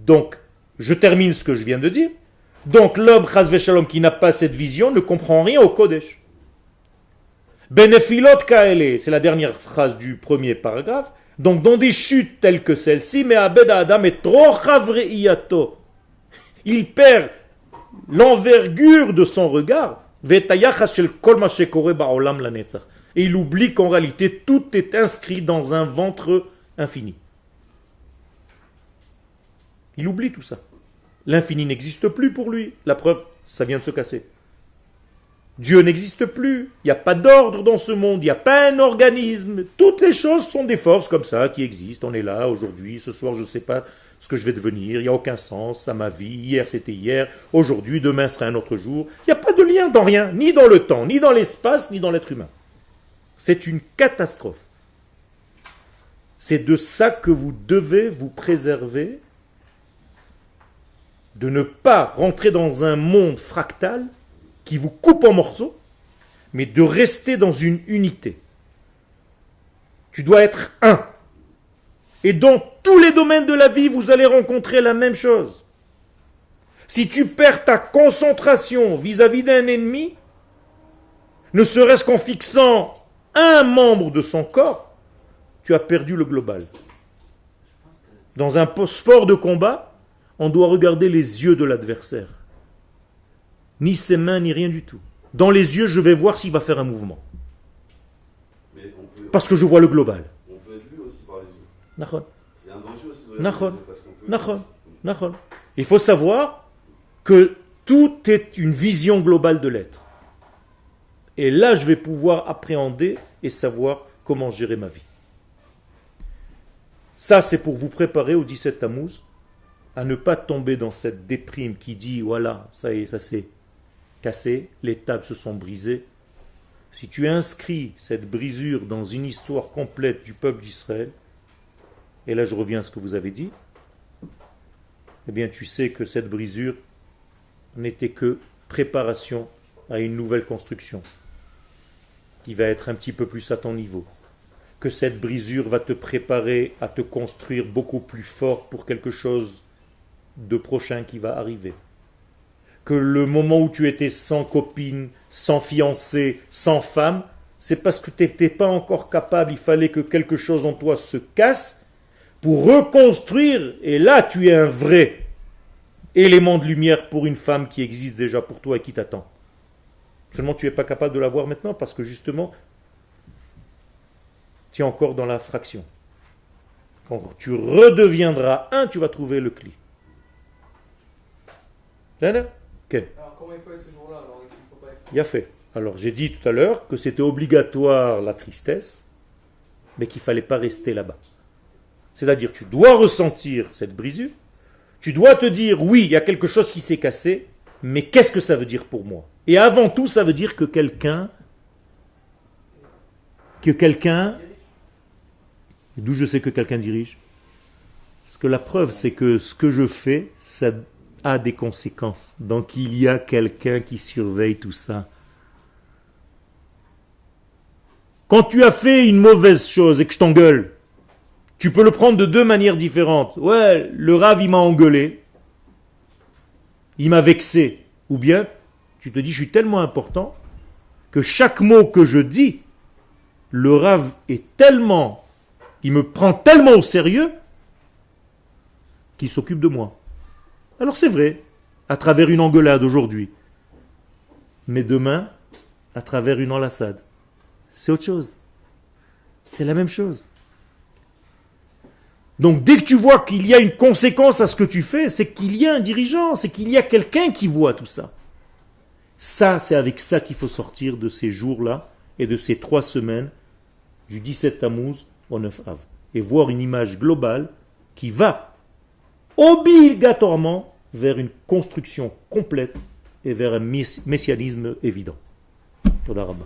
Donc, je termine ce que je viens de dire. Donc, l'homme, chas v'shalom, qui n'a pas cette vision, ne comprend rien au Kodesh. Benefilot kaele, c'est la dernière phrase du premier paragraphe. Donc, dans des chutes telles que celle-ci, mais abed adam et trochavreiyato, il perd l'envergure de son regard. Et il oublie qu'en réalité, tout est inscrit dans un ventre infini. Il oublie tout ça. L'infini n'existe plus pour lui. La preuve, ça vient de se casser. Dieu n'existe plus. Il n'y a pas d'ordre dans ce monde. Il n'y a pas un organisme. Toutes les choses sont des forces comme ça qui existent. On est là aujourd'hui, ce soir, je ne sais pas ce que je vais devenir. Il n'y a aucun sens à ma vie. Hier, c'était hier. Aujourd'hui, demain sera un autre jour. Il n'y a pas de lien dans rien, ni dans le temps, ni dans l'espace, ni dans l'être humain. C'est une catastrophe. C'est de ça que vous devez vous préserver, de ne pas rentrer dans un monde fractal qui vous coupe en morceaux, mais de rester dans une unité. Tu dois être un. Et dans tous les domaines de la vie, vous allez rencontrer la même chose. Si tu perds ta concentration vis-à-vis d'un ennemi, ne serait-ce qu'en fixant un membre de son corps, tu as perdu le global. Dans un sport de combat, on doit regarder les yeux de l'adversaire. Ni ses mains, ni rien du tout. Dans les yeux, je vais voir s'il va faire un mouvement. Mais Parce que je vois le global. on peut être lu aussi par les yeux. Nachon. C'est un danger aussi de regarder Nachon. les yeux, parce qu'on peut- Nachon. Nachon. Il faut savoir que tout est une vision globale de l'être. Et là, je vais pouvoir appréhender et savoir comment gérer ma vie. Ça, c'est pour vous préparer au 17 Tammuz à ne pas tomber dans cette déprime qui dit, voilà, ça y est, ça s'est cassé, les tables se sont brisées. Si tu inscris cette brisure dans une histoire complète du peuple d'Israël, et là je reviens à ce que vous avez dit, eh bien tu sais que cette brisure n'était que préparation à une nouvelle construction qui va être un petit peu plus à ton niveau. Que cette brisure va te préparer à te construire beaucoup plus fort pour quelque chose de prochain qui va arriver. Que le moment où tu étais sans copine, sans fiancé, sans femme, c'est parce que tu n'étais pas encore capable, il fallait que quelque chose en toi se casse pour reconstruire, et là tu es un vrai élément de lumière pour une femme qui existe déjà pour toi et qui t'attend. Seulement tu n'es pas capable de la voir maintenant parce que justement tu es encore dans la fraction. Quand tu redeviendras un, tu vas trouver le cli. Alors, comment il faut être ce jour-là? Alors, il faut pas être... Il a fait. Alors j'ai dit tout à l'heure que c'était obligatoire la tristesse, mais qu'il ne fallait pas rester là-bas. C'est-à-dire tu dois ressentir cette brisure, tu dois te dire oui, il y a quelque chose qui s'est cassé, mais qu'est-ce que ça veut dire pour moi? Et avant tout, ça veut dire que quelqu'un, d'où je sais que quelqu'un dirige? Parce que la preuve, c'est que ce que je fais, ça a des conséquences. Donc il y a quelqu'un qui surveille tout ça. Quand tu as fait une mauvaise chose et que je t'engueule, tu peux le prendre de deux manières différentes. Ouais, le Rav, il m'a engueulé. Il m'a vexé. Ou bien, tu te dis, je suis tellement important que chaque mot que je dis, le Rav est tellement, il me prend tellement au sérieux qu'il s'occupe de moi. Alors c'est vrai, à travers une engueulade aujourd'hui. Mais demain, à travers une enlaçade. C'est autre chose. C'est la même chose. Donc dès que tu vois qu'il y a une conséquence à ce que tu fais, c'est qu'il y a un dirigeant, c'est qu'il y a quelqu'un qui voit tout ça. Ça, c'est avec ça qu'il faut sortir de ces jours-là et de ces 3 semaines du 17 Tammuz au 9 Av. Et voir une image globale qui va obligatoirement vers une construction complète et vers un messianisme évident. Toda Rabba.